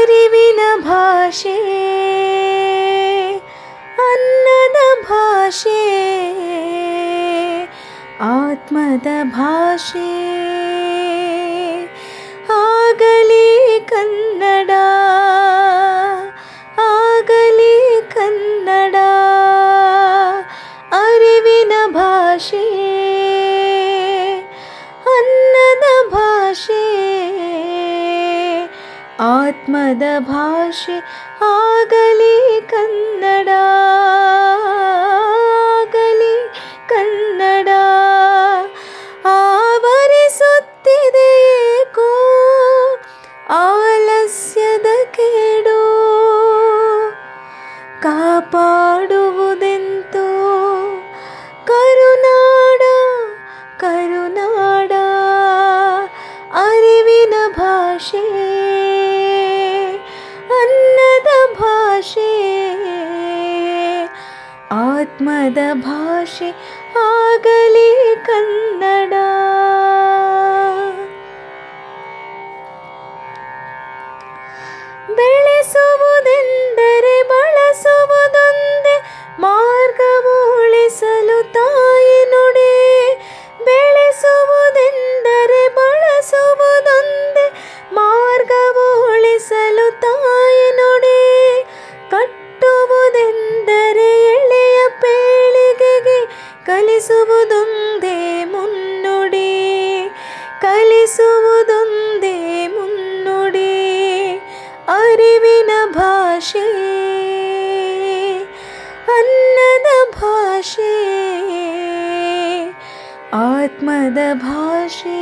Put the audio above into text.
ಅರಿವಿನ ಭಾಷೆ, ಅನ್ನದ ಭಾಷೆ, ಆತ್ಮದ ಭಾಷೆ. ಆಗಲಿ ಕನ್ನಡ, ಆಗಲಿ ಕನ್ನಡ, ಅರಿವಿನ ಭಾಷೆ, ಅನ್ನದ ಭಾಷೆ, ಆತ್ಮದ ಭಾಷೆ. ಆಗಲಿ ಕನ್ನಡ, ಆಗಲಿ ಕನ್ನಡ. ಆವರಿಸುತ್ತಿದೆ ಏಕೋ ಆಲಸ್ಯದ ಕೇಡು, ಕಾಪಾಡುವುದೆಂತೋ ಕರುನಾಡ, ಕರುನಾಡ. ಅರಿವಿನ ಭಾಷೆ, ಅನ್ನದ ಭಾಷೆ, ಆತ್ಮದ ಭಾಷೆ. ಆಗಲಿ ಕನ್ನಡ. ಬೆಳೆಸುವುದೆಂದರೆ ಬಳಸುವುದೊಂದೇ ಮಾರ್ಗವು ಉಳಿಸಲು ತಾಯಿ ನುಡಿ. ಬೆಳೆಸುವುದೆಂದರೆ ಬಳಸುವುದೊಂದೇ ಮಾರ್ಗವು ಉಳಿಸಲು ತಾಯಿ ನುಡಿ. ಕಟ್ಟುವುದೆಂದರೆ ಎಳೆಯ ಪೀಳಿಗೆಗೆ ಕಲಿಸುವುದೊಂದೇ ಮುನ್ನುಡಿ, ಕಲಿಸುವುದೊಂದೇ ಮುನ್ನುಡಿ. ಅರಿವಿನ ಭಾಷೆ, ಅನ್ನದ ಭಾಷೆ, ಆತ್ಮದ ಭಾಷೆ.